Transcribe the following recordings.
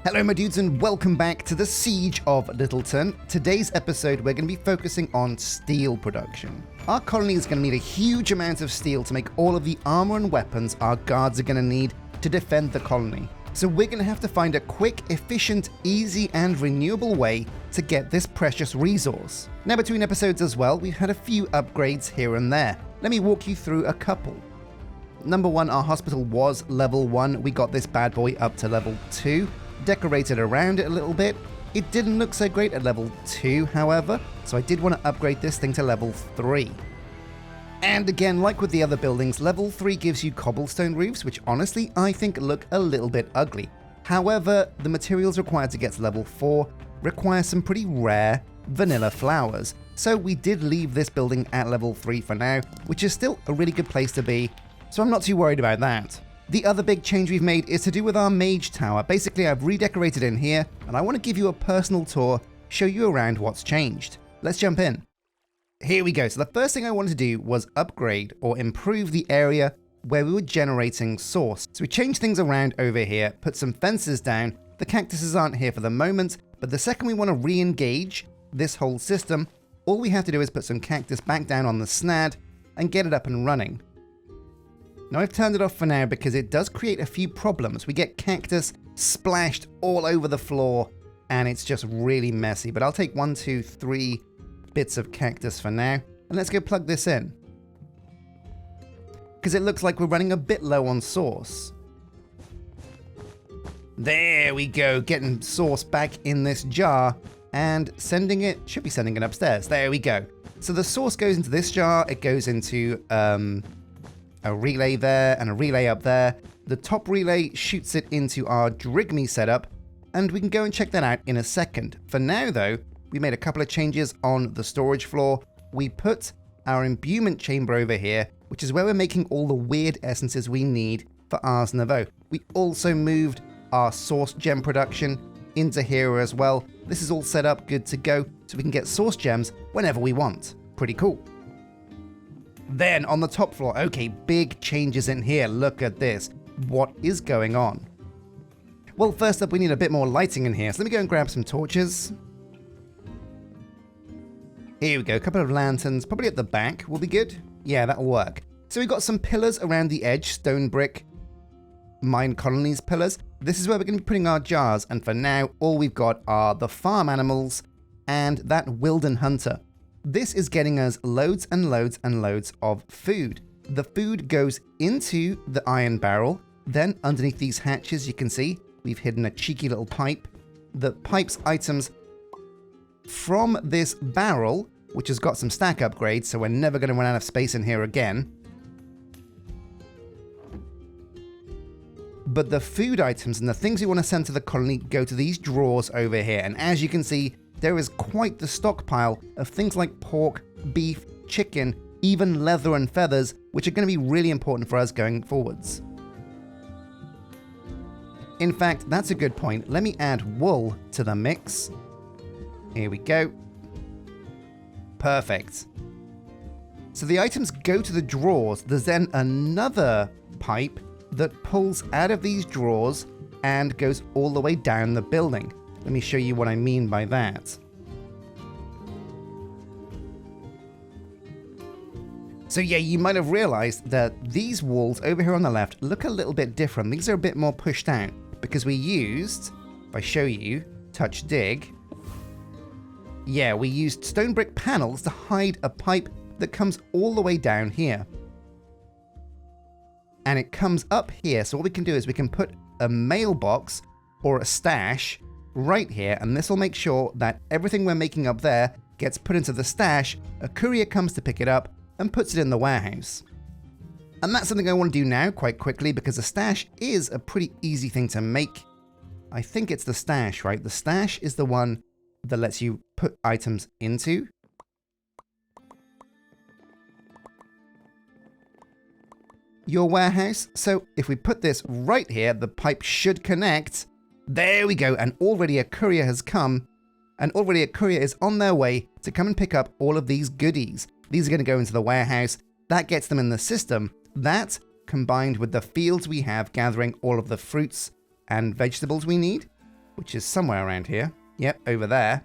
Hello my dudes and welcome back to the Siege of Littleton. Today's episode we're going to be focusing on steel production. Our colony is going to need a huge amount of steel to make all of the armor and weapons our guards are going to need to defend the colony. So we're going to have to find a quick, efficient, easy and renewable way to get this precious resource. Now between episodes as well, we've had a few upgrades here and there. Let me walk you through a couple. Number one, our hospital was level 1. We got this bad boy up to level 2. Decorated around it a little bit. It didn't look so great at level 2, however, so I did want to upgrade this thing to level 3. And again, like with the other buildings, level 3 gives you cobblestone roofs, which honestly I think look a little bit ugly. However, the materials required to get to level 4 require some pretty rare vanilla flowers. So we did leave this building at level 3 for now, which is still a really good place to be, so I'm not too worried about that. The other big change we've made is to do with our mage tower. Basically, I've redecorated in here, and I want to give you a personal tour, show you around what's changed. Let's jump in. Here we go. So the first thing I wanted to do was upgrade or improve the area where we were generating source. So we changed things around over here, put some fences down. The cactuses aren't here for the moment, but the second we want to re-engage this whole system, all we have to do is put some cactus back down on the snad and get it up and running. Now I've turned it off for now because it does create a few problems. We get cactus splashed all over the floor and it's just really messy. But I'll take 1, 2, 3 bits of cactus for now. And let's go plug this in. Because it looks like we're running a bit low on source. There we go, getting source back in this jar and sending it, should be sending it upstairs. There we go. So the source goes into this jar, it goes into a relay there and a relay up there. The top relay shoots it into our Drigme setup, and we can go and check that out in a second. For now though, we made a couple of changes on the storage floor. We put our imbuement chamber over here, which is where we're making all the weird essences we need for Ars Nouveau. We also moved our source gem production into here as well. This is all set up good to go, so we can get source gems whenever we want. Pretty cool. Then on the top floor, okay, big changes in here. Look at this. What is going on? Well, first up, we need a bit more lighting in here. So let me go and grab some torches. Here we go, a couple of lanterns, probably at the back will be good. Yeah, that'll work. So we've got some pillars around the edge, stone brick, Minecolonies pillars. This is where we're going to be putting our jars. And for now, all we've got are the farm animals and that Wilden Hunter. This is getting us loads and loads and loads of food. The food goes into the iron barrel. Then underneath these hatches, you can see we've hidden a cheeky little pipe. The pipe's items from this barrel, which has got some stack upgrades, so we're never going to run out of space in here again. But the food items and the things you want to send to the colony go to these drawers over here. And as you can see, there is quite the stockpile of things like pork, beef, chicken, even leather and feathers, which are going to be really important for us going forwards. In fact, that's a good point. Let me add wool to the mix. Here we go. Perfect. So the items go to the drawers. There's then another pipe that pulls out of these drawers and goes all the way down the building. Let me show you what I mean by that. So yeah, you might have realized that these walls over here on the left look a little bit different. These are a bit more pushed out because we used, if I show you, touch dig. Yeah, we used stone brick panels to hide a pipe that comes all the way down here. And it comes up here. So what we can do is we can put a mailbox or a stash right here, and this will make sure that everything we're making up there gets put into the stash. A courier comes to pick it up and puts it in the warehouse. And that's something I want to do now quite quickly because a stash is a pretty easy thing to make. I think it's the stash, right? The stash is the one that lets you put items into. Your warehouse. So if we put this right here, the pipe should connect. There we go. And already a courier has come, and already a courier is on their way to come and pick up all of these goodies. These are going to go into the warehouse. That gets them in the system. That, combined with the fields we have gathering all of the fruits and vegetables we need, which is somewhere around here. Yep, over there.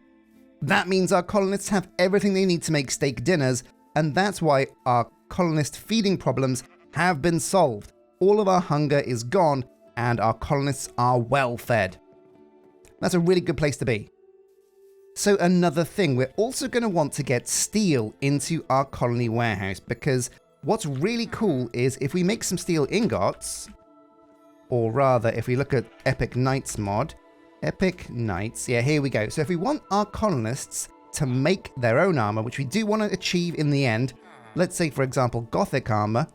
That means our colonists have everything they need to make steak dinners, and that's why our colonist feeding problems have been solved. All of our hunger is gone, and our colonists are well fed. That's a really good place to be. So another thing, we're also going to want to get steel into our colony warehouse, because what's really cool is if we make some steel ingots, or rather if we look at Epic Knights mod, Epic Knights, yeah, here we go. So if we want our colonists to make their own armor, which we do want to achieve in the end, let's say for example Gothic armor,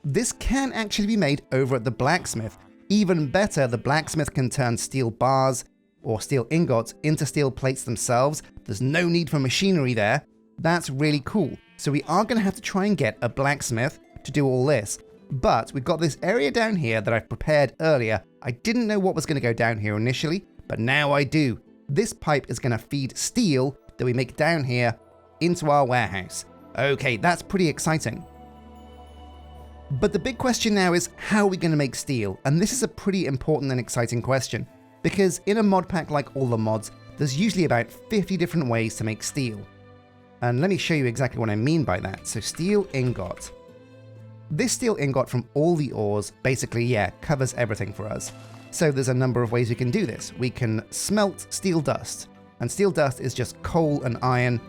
this can actually be made over at the blacksmith. Even better, the blacksmith can turn steel bars or steel ingots into steel plates themselves. There's no need for machinery there. That's really cool. So we are going to have to try and get a blacksmith to do all this. But we've got this area down here that I've prepared earlier. I didn't know what was going to go down here initially, but now I do. This pipe is going to feed steel that we make down here into our warehouse. Okay, that's pretty exciting. But the big question now is, how are we going to make steel? And this is a pretty important and exciting question, because in a mod pack like all the mods, there's usually about 50 different ways to make steel. And let me show you exactly what I mean by that. So steel ingot. This steel ingot from all the ores basically, yeah, covers everything for us. So there's a number of ways we can do this. We can smelt steel dust, and steel dust is just coal and iron.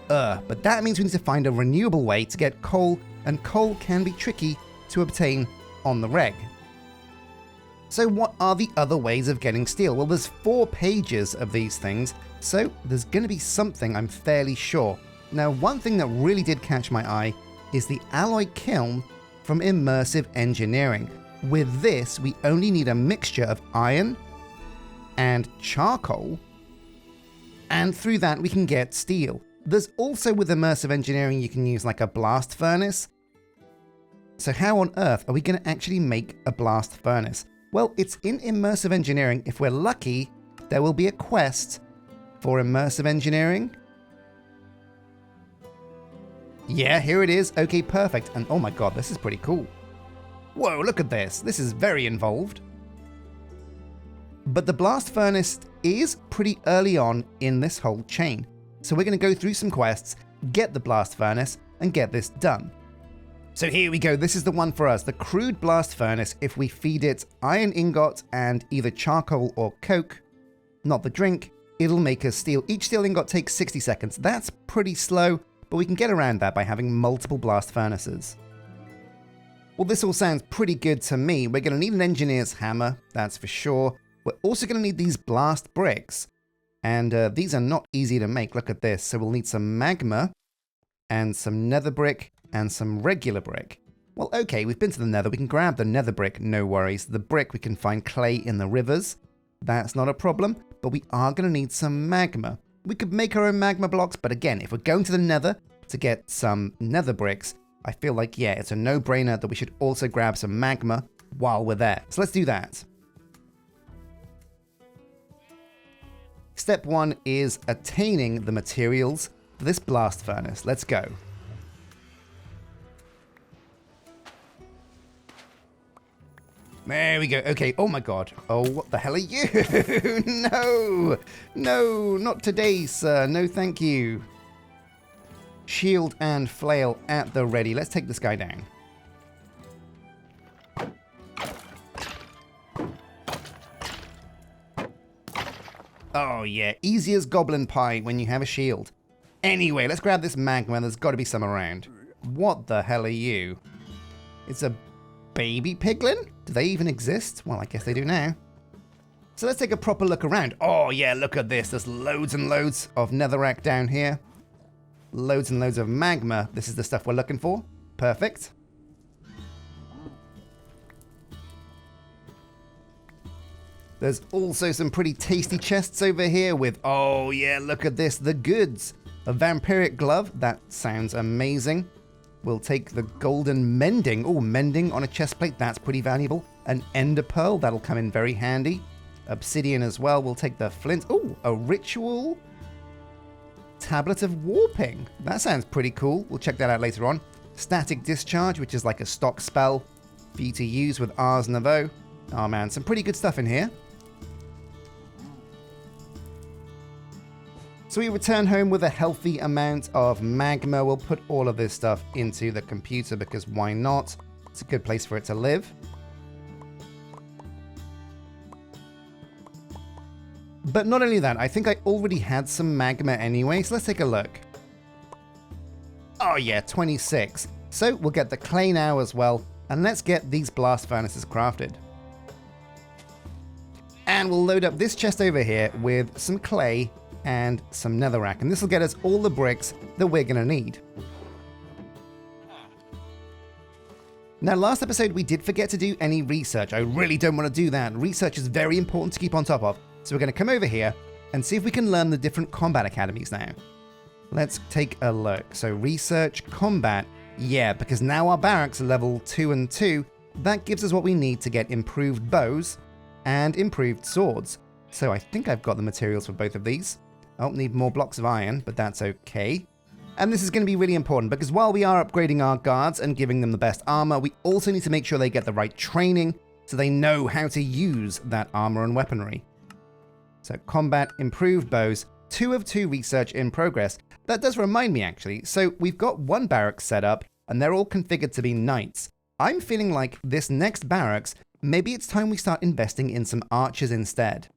But that means we need to find a renewable way to get coal, and coal can be tricky to obtain on the reg. So what are the other ways of getting steel? Well, there's 4 pages of these things, so there's going to be something, I'm fairly sure. Now, one thing that really did catch my eye is the alloy kiln from Immersive Engineering. With this, we only need a mixture of iron and charcoal, and through that we can get steel. There's also, with Immersive Engineering, you can use like a blast furnace. So how on earth are we going to actually make a blast furnace? Well, it's in Immersive Engineering. If we're lucky, there will be a quest for Immersive Engineering. Yeah, here it is. Okay, perfect. And oh my god, this is pretty cool. Whoa, look at this. This is very involved. But the blast furnace is pretty early on in this whole chain. So we're going to go through some quests, get the blast furnace, and get this done. So here we go. This is the one for us. The crude blast furnace. If we feed it iron ingot and either charcoal or coke, not the drink, it'll make us steel. Each steel ingot takes 60 seconds. That's pretty slow, but we can get around that by having multiple blast furnaces. Well, this all sounds pretty good to me. We're going to need an engineer's hammer, that's for sure. We're also going to need these blast bricks. And these are not easy to make. Look at this. So we'll need some magma and some nether brick and some regular brick. Well, okay, we've been to the nether. We can grab the nether brick, no worries. The brick, we can find clay in the rivers. That's not a problem, but we are going to need some magma. We could make our own magma blocks, but again, if we're going to the nether to get some nether bricks, I feel like, yeah, it's a no-brainer that we should also grab some magma while we're there. So let's do that. Step 1 is attaining the materials for this blast furnace. Let's go. There we go. Okay. Oh my god. Oh, what the hell are you? No. No, not today, sir. No, thank you. Shield and flail at the ready. Let's take this guy down. Oh yeah, easy as goblin pie when you have a shield. Anyway, let's grab this magma. There's got to be some around. What the hell are you? It's a baby piglin? Do they even exist? Well, I guess they do now. So let's take a proper look around. Oh yeah, look at this. There's loads and loads of netherrack down here. Loads and loads of magma. This is the stuff we're looking for. Perfect. There's also some pretty tasty chests over here with, oh yeah, look at this, the goods. A vampiric glove, that sounds amazing. We'll take the golden mending. Oh, mending on a chest plate, that's pretty valuable. An ender pearl, that'll come in very handy. Obsidian as well, we'll take the flint. Oh, a ritual tablet of warping. That sounds pretty cool. We'll check that out later on. Static discharge, which is like a stock spell for you to use with Ars Nouveau. Oh man, some pretty good stuff in here. So we return home with a healthy amount of magma. We'll put all of this stuff into the computer because why not? It's a good place for it to live. But not only that, I think I already had some magma anyway, so let's take a look. Oh yeah, 26. So we'll get the clay now as well, and let's get these blast furnaces crafted. And we'll load up this chest over here with some clay and some netherrack, and this will get us all the bricks that we're going to need. Now, last episode we did forget to do any research. I really don't want to do that. Research is very important to keep on top of. So we're going to come over here and see if we can learn the different combat academies now. Let's take a look. So research, combat, yeah, because now our barracks are level 2 and 2. That gives us what we need to get improved bows and improved swords. So I think I've got the materials for both of these. I'll need more blocks of iron, but that's okay. And this is going to be really important because while we are upgrading our guards and giving them the best armor, we also need to make sure they get the right training so they know how to use that armor and weaponry. So combat, improved bows, 2 of 2 research in progress. That does remind me actually, so we've got one barracks set up and they're all configured to be knights. I'm feeling like this next barracks, maybe it's time we start investing in some archers instead.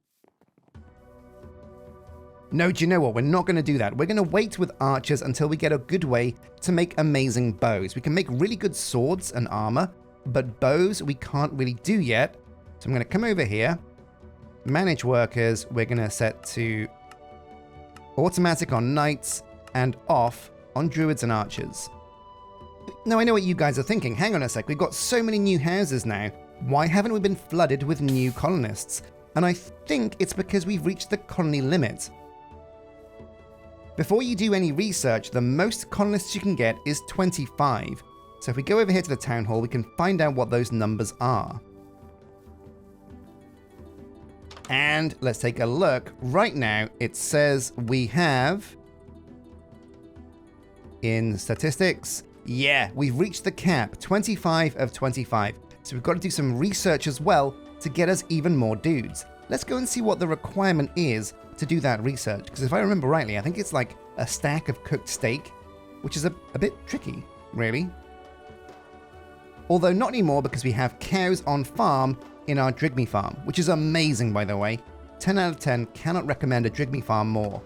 No, do you know what? We're not going to do that. We're going to wait with archers until we get a good way to make amazing bows. We can make really good swords and armor, but bows we can't really do yet. So I'm going to come over here. Manage workers, we're going to set to automatic on knights and off on druids and archers. Now I know what you guys are thinking, hang on a sec, we've got so many new houses now, why haven't we been flooded with new colonists? And I think it's because we've reached the colony limit. Before you do any research, the most colonists you can get is 25. So if we go over here to the town hall, we can find out what those numbers are. And let's take a look. Right now, it says we have, in statistics, yeah, we've reached the cap, 25 of 25. So we've got to do some research as well to get us even more dudes. Let's go and see what the requirement is to do that research. Because if I remember rightly, I think it's like a stack of cooked steak, which is a bit tricky, really. Although not anymore because we have cows on farm in our Drigme farm, which is amazing, by the way. 10 out of 10, cannot recommend a Drigme farm more.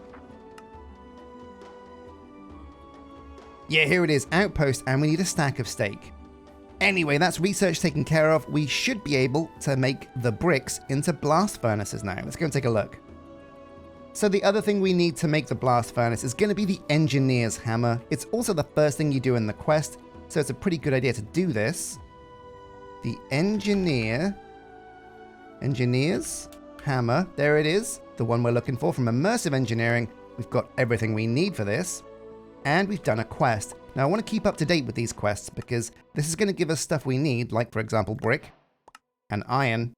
Yeah, here it is, outpost, and we need a stack of steak. Anyway, that's research taken care of. We should be able to make the bricks into blast furnaces now. Let's go and take a look. So the other thing we need to make the blast furnace is going to be the engineer's hammer. It's also the first thing you do in the quest, so it's a pretty good idea to do this. The engineer's hammer, there it is, the one we're looking for from Immersive Engineering. We've got everything we need for this, and we've done a quest. Now I want to keep up to date with these quests because this is going to give us stuff we need, like for example brick and iron,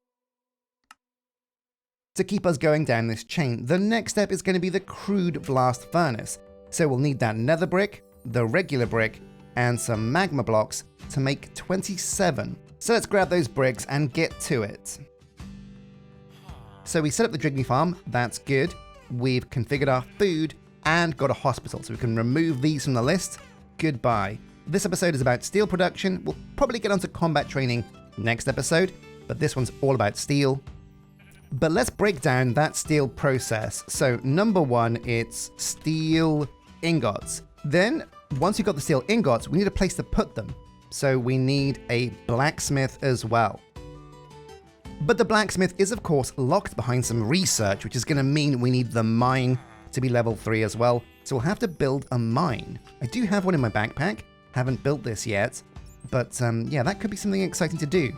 to keep us going down this chain. The next step is going to be the crude blast furnace. So we'll need that nether brick, the regular brick, and some magma blocks to make 27. So let's grab those bricks and get to it. So we set up the Drigme farm, that's good. We've configured our food and got a hospital, so we can remove these from the list. Goodbye. This episode is about steel production. We'll probably get onto combat training next episode, but this one's all about steel. But let's break down that steel process. So number one, it's steel ingots. Then once you've got the steel ingots, we need a place to put them. So we need a blacksmith as well. But the blacksmith is of course locked behind some research, which is going to mean we need the mine to be level 3 as well. So we'll have to build a mine. I do have one in my backpack, haven't built this yet, but yeah, that could be something exciting to do.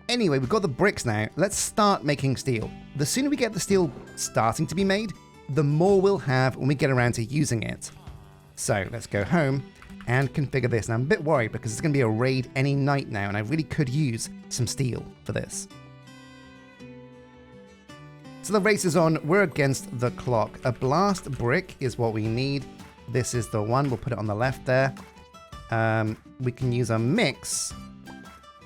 Anyway, we've got the bricks now, let's start making steel. The sooner we get the steel starting to be made, the more we'll have when we get around to using it. So let's go home and configure this. Now I'm a bit worried because it's going to be a raid any night now, and I really could use some steel for this. So the race is on, we're against the clock. A blast brick is what we need. This is the one, we'll put it on the left there. We can use a mix.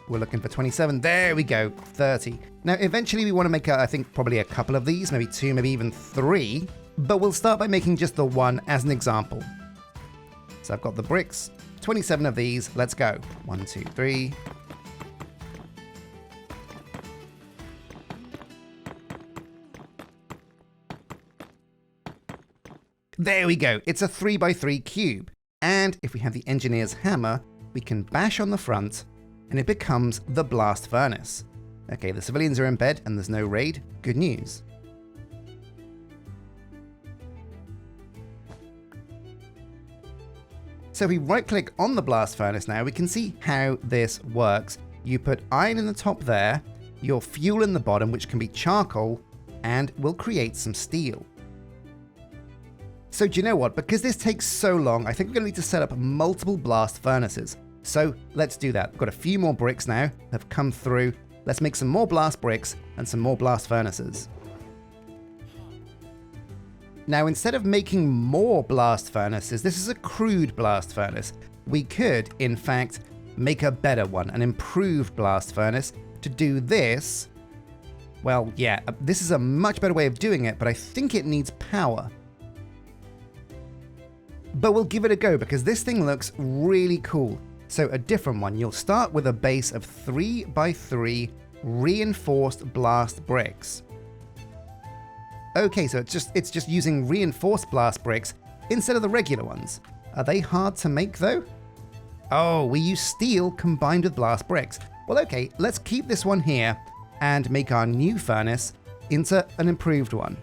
We're looking for 27, there we go, 30. Now eventually we want to make, I think probably a couple of these, maybe 2, maybe even 3. but we'll start by making just the one as an example. So I've got the bricks, 27 of these, let's go. 1, 2, 3. There we go, it's a 3x3 cube. And if we have the engineer's hammer, we can bash on the front and it becomes the blast furnace. Okay, the civilians are in bed and there's no raid. Good news. So if we right click on the blast furnace now, we can see how this works. You put iron in the top there, your fuel in the bottom, which can be charcoal, and will create some steel. So do you know what? Because this takes so long, I think we're going to need to set up multiple blast furnaces. So let's do that. We've got a few more bricks now that have come through. Let's make some more blast bricks and some more blast furnaces. Now, instead of making more blast furnaces, this is a crude blast furnace. We could, in fact, make a better one, an improved blast furnace. To do this, well, yeah, this is a much better way of doing it, but I think it needs power. But we'll give it a go because this thing looks really cool. So a different one. You'll start with a base of 3x3 reinforced blast bricks. Okay, so it's just using reinforced blast bricks instead of the regular ones. Are they hard to make though? Oh, we use steel combined with blast bricks. Well, okay, let's keep this one here and make our new furnace into an improved one.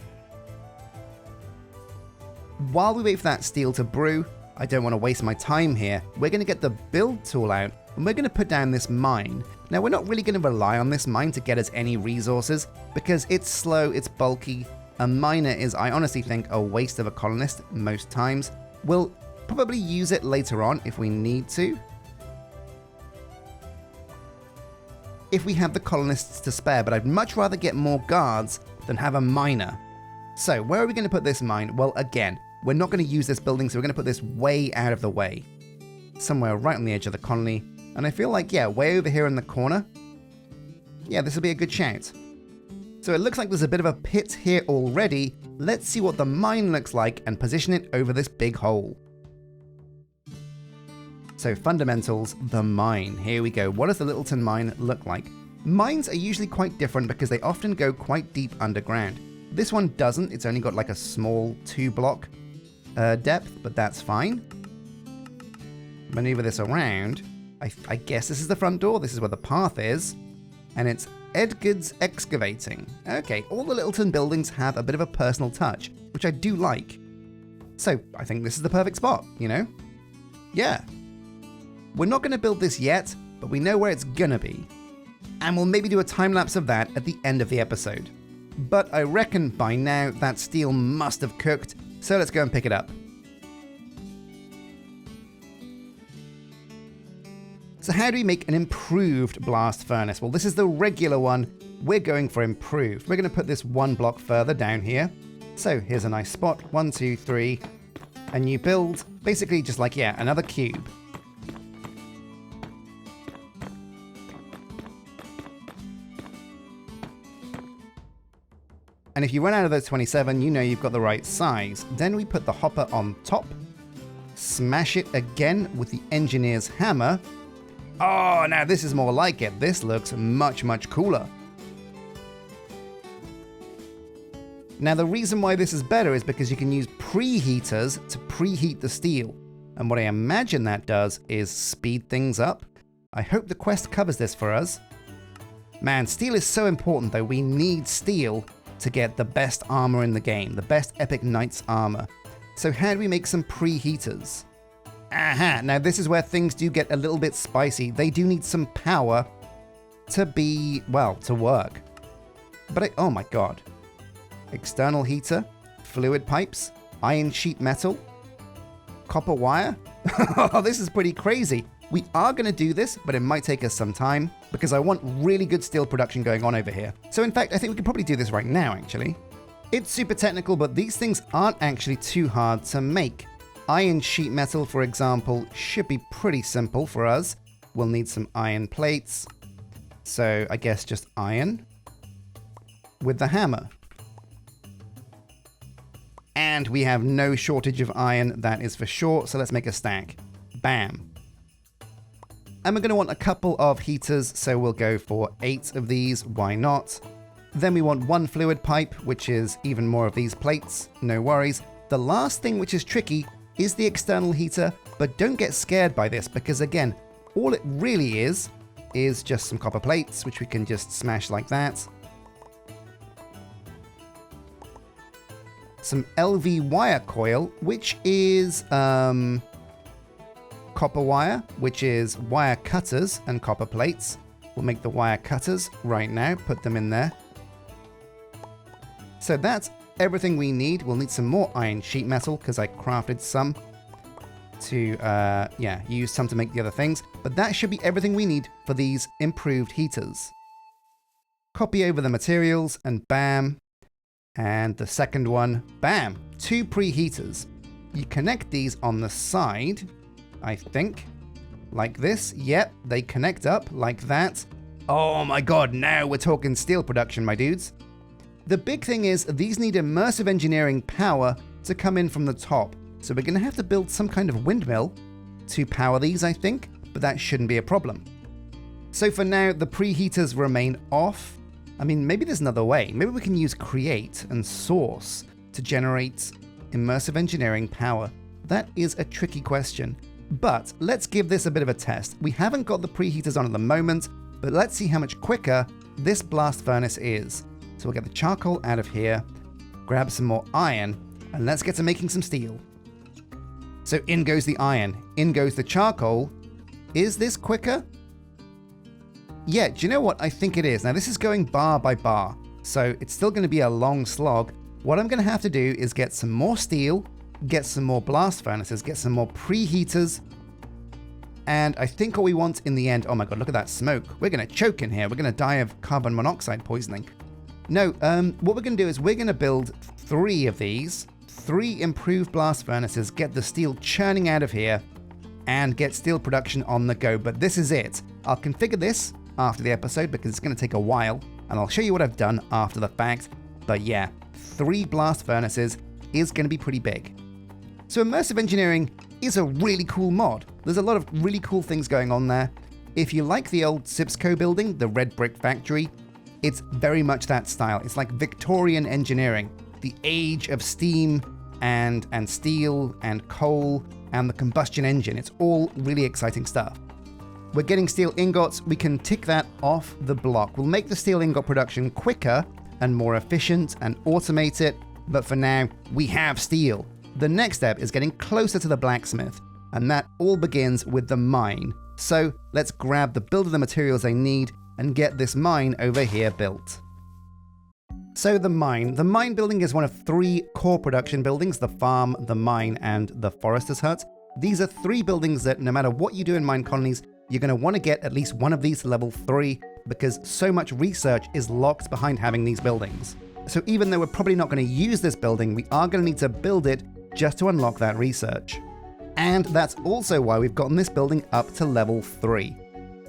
While we wait for that steel to brew, I don't want to waste my time here. We're going to get the build tool out and we're going to put down this mine. Now, we're not really going to rely on this mine to get us any resources because it's slow, it's bulky. A miner is, I honestly think, a waste of a colonist most times. We'll probably use it later on if we need to. If we have the colonists to spare, but I'd much rather get more guards than have a miner. So where are we going to put this mine? Well, again, we're not going to use this building, so we're going to put this way out of the way. Somewhere right on the edge of the colony. And I feel like, yeah, way over here in the corner. Yeah, this will be a good shout. So it looks like there's a bit of a pit here already. Let's see what the mine looks like and position it over this big hole. So fundamentals, the mine. Here we go. What does the Littleton mine look like? Mines are usually quite different because they often go quite deep underground. This one doesn't. It's only got like a small 2-block depth, but that's fine. Maneuver this around. I guess this is the front door. This is where the path is. And it's Edgar's Excavating. Okay, all the Littleton buildings have a bit of a personal touch, which I do like. So I think this is the perfect spot, you know? Yeah. We're not going to build this yet, but we know where it's gonna be. And we'll maybe do a time lapse of that at the end of the episode. But I reckon by now that steel must have cooked, so let's go and pick it up. So how do we make an improved blast furnace? Well, this is the regular one. We're going for improved. We're going to put this 1 block further down here. So here's a nice spot. 1, 2, 3. And you build basically just like, yeah, another cube. And if you run out of those 27, you know you've got the right size. Then we put the hopper on top. Smash it again with the engineer's hammer. Oh, now this is more like it. This looks much, much cooler. Now the reason why this is better is because you can use preheaters to preheat the steel. And what I imagine that does is speed things up. I hope the quest covers this for us. Man, steel is so important though. We need steel to get the best armor in the game, the best Epic Knight's armor. So how do we make some preheaters? Aha, now this is where things do get a little bit spicy. They do need some power to be, well, to work. But oh my god. External heater, fluid pipes, iron sheet metal, copper wire. Oh, this is pretty crazy. We are going to do this, but it might take us some time because I want really good steel production going on over here. So in fact, I think we could probably do this right now, actually. It's super technical, but these things aren't actually too hard to make. Iron sheet metal, for example, should be pretty simple for us. We'll need some iron plates. So I guess just iron with the hammer. And we have no shortage of iron, that is for sure. So let's make a stack. Bam. And we're going to want a couple of heaters, so we'll go for 8 of these, why not? Then we want 1 fluid pipe, which is even more of these plates, no worries. The last thing which is tricky is the external heater, but don't get scared by this because again, all it really is just some copper plates, which we can just smash like that. Some LV wire coil, which is copper wire, which is wire cutters and copper plates. We'll make the wire cutters right now, put them in there. So that's everything we need. We'll need some more iron sheet metal because I crafted some to, use some to make the other things. But that should be everything we need for these improved heaters. Copy over the materials and bam. And the second one, bam, 2 preheaters. You connect these on the side, I think, like this. Yep, they connect up like that. Oh my god, now we're talking steel production, my dudes. The big thing is these need immersive engineering power to come in from the top. So we're going to have to build some kind of windmill to power these, I think, but that shouldn't be a problem. So for now, the preheaters remain off. I mean, maybe there's another way. Maybe we can use create and source to generate immersive engineering power. That is a tricky question, but let's give this a bit of a test. We haven't got the preheaters on at the moment, but let's see how much quicker this blast furnace is. So we'll get the charcoal out of here, grab some more iron, and let's get to making some steel. So in goes the iron, in goes the charcoal. Is this quicker? Yeah, do you know what? I think it is. Now this is going bar by bar, so it's still going to be a long slog. What I'm going to have to do is get some more steel, get some more blast furnaces, get some more preheaters, and I think what we want in the end, oh my god, look at that smoke. We're going to choke in here. We're going to die of carbon monoxide poisoning. No, what we're going to do is we're going to build 3 of these, 3 improved blast furnaces, get the steel churning out of here, and get steel production on the go. But this is it. I'll configure this after the episode because it's going to take a while, and I'll show you what I've done after the fact. But yeah, 3 blast furnaces is going to be pretty big. So immersive engineering is a really cool mod. There's a lot of really cool things going on there. If you like the old Sipsco building, the red brick factory, it's very much that style. It's like Victorian engineering, the age of steam and steel and coal and the combustion engine. It's all really exciting stuff. We're getting steel ingots. We can tick that off the block. We'll make the steel ingot production quicker and more efficient and automate it. But for now, we have steel. The next step is getting closer to the blacksmith, and that all begins with the mine. So let's grab the build of the materials I need and get this mine over here built. So the mine building is one of 3 core production buildings: the farm, the mine, and the forester's hut. These are 3 buildings that no matter what you do in Minecolonies, you're going to want to get at least one of these to level 3 because so much research is locked behind having these buildings. So even though we're probably not going to use this building, we are going to need to build it just to unlock that research. And that's also why we've gotten this building up to level 3.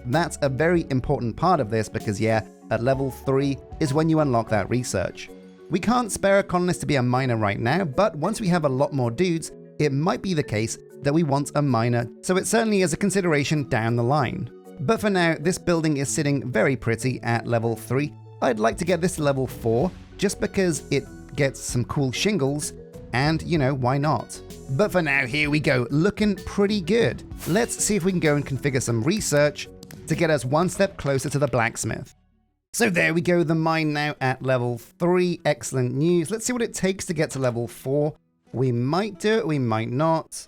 That's a very important part of this because yeah, at level 3 is when you unlock that research. We can't spare a colonist to be a miner right now, but once we have a lot more dudes, it might be the case that we want a miner, so it certainly is a consideration down the line. But for now, this building is sitting very pretty at level 3. I'd like to get this to level 4, just because it gets some cool shingles, and you know, why not? But for now, here we go, looking pretty good. Let's see if we can go and configure some research to get us one step closer to the blacksmith. So there we go, the mine now at level 3, excellent news. Let's see what it takes to get to level 4. We might do it, we might not.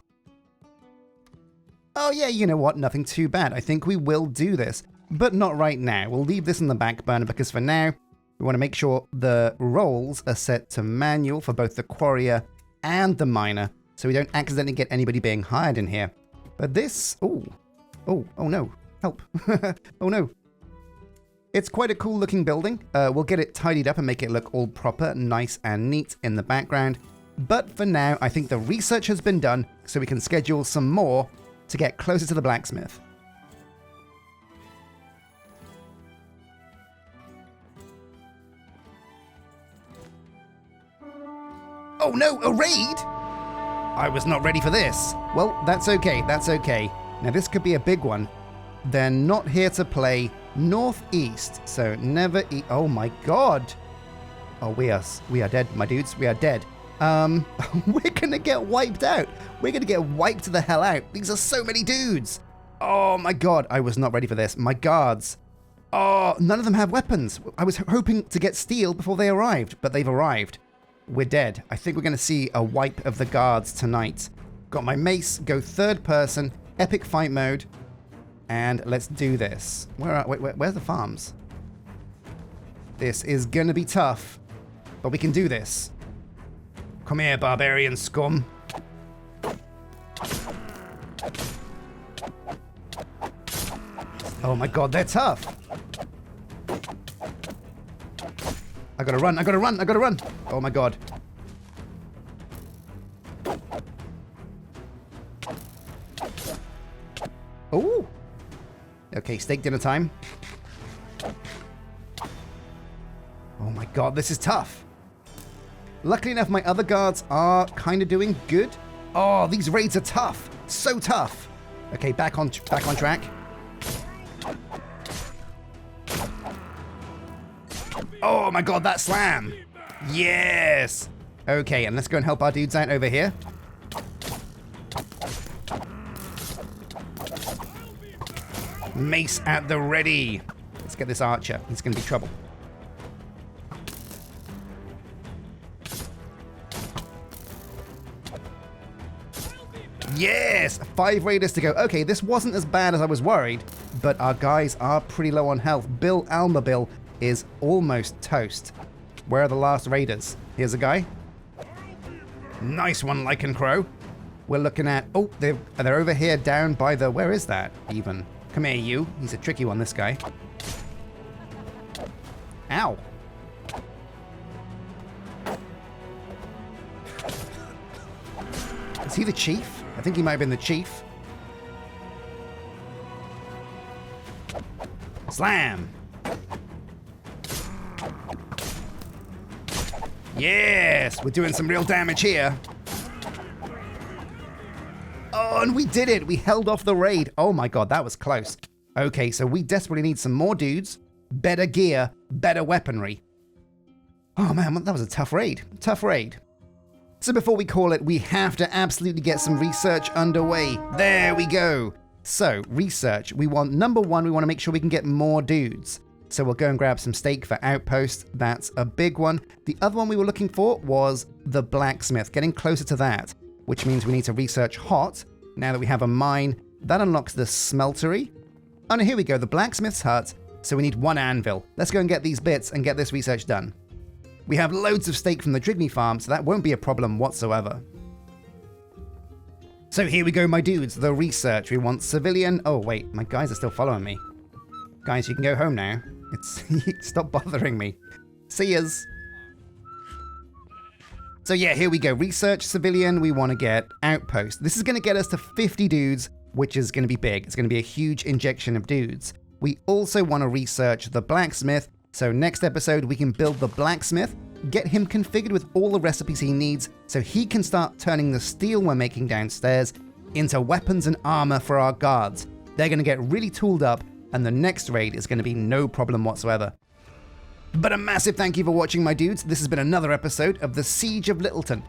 Oh yeah, you know what, nothing too bad. I think we will do this, but not right now. We'll leave this in the back burner because for now, we want to make sure the roles are set to manual for both the quarrier and the miner, so we don't accidentally get anybody being hired in here. But this, oh no, help. Oh no. It's quite a cool looking building. We'll get it tidied up and make it look all proper, nice and neat in the background. But for now, I think the research has been done, so we can schedule some more to get closer to the blacksmith. Oh no, a raid? I was not ready for this. Well, that's okay, that's okay. Now this could be a big one. They're not here to play northeast, so never eat. Oh my god. Oh, we are dead, my dudes. We are dead. We're gonna get wiped out. We're gonna get wiped the hell out. These are so many dudes. Oh my god, I was not ready for this. My guards. Oh, none of them have weapons. I was hoping to get steel before they arrived, but they've arrived. We're dead. I think we're gonna see a wipe of the guards tonight. Got my mace, go third person, epic fight mode, and let's do this. Where's the farms? This is gonna be tough, but we can do this. Come here, barbarian scum. Oh my god, they're tough. I gotta run, I gotta run, I gotta run. Oh my god. Oh. Okay, steak dinner time. Oh my god, this is tough. Luckily enough, my other guards are kind of doing good. Oh, these raids are tough. So tough. Okay, back on track. Oh my god, that slam. Yes. Okay, and let's go and help our dudes out over here. Mace at the ready. Let's get this archer. He's going to be trouble. Yes! 5 raiders to go. Okay, this wasn't as bad as I was worried, but our guys are pretty low on health. Bill Almabill is almost toast. Where are the last raiders? Here's a guy. Nice one, Lycan Crow. We're looking at... Oh, they're over here down by the... Where is that, even? Come here, you. He's a tricky one, this guy. Ow. Is he the chief? I think he might have been the chief. Slam. Yes, we're doing some real damage here. Oh, and we did it. We held off the raid. Oh my god, that was close. Okay, so we desperately need some more dudes, better gear, better weaponry. Oh man, that was a tough raid. Tough raid. So before we call it, we have to absolutely get some research underway. There we go. So, research. We want, number one, we want to make sure we can get more dudes. So we'll go and grab some steak for outpost. That's a big one. The other one we were looking for was the blacksmith, getting closer to that, which means we need to research hot. Now that we have a mine, that unlocks the smeltery. Oh no, here we go, the blacksmith's hut. So we need 1 anvil. Let's go and get these bits and get this research done. We have loads of steak from the Drigney farm, so that won't be a problem whatsoever. So here we go, my dudes, the research. We want civilian. Oh wait, my guys are still following me. Guys, you can go home now. Stop bothering me. See yas. So yeah, here we go. Research civilian, we want to get outpost. This is going to get us to 50 dudes, which is going to be big. It's going to be a huge injection of dudes. We also want to research the blacksmith. So next episode, we can build the blacksmith, get him configured with all the recipes he needs so he can start turning the steel we're making downstairs into weapons and armor for our guards. They're going to get really tooled up, and the next raid is going to be no problem whatsoever. But a massive thank you for watching, my dudes. This has been another episode of the Siege of Littleton.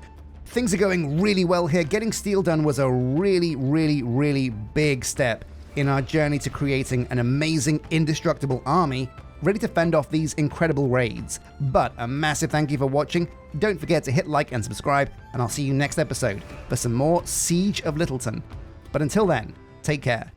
Things are going really well here. Getting steel done was a really, really, really big step in our journey to creating an amazing, indestructible army ready to fend off these incredible raids. But a massive thank you for watching. Don't forget to hit like and subscribe, and I'll see you next episode for some more Siege of Littleton. But until then, take care.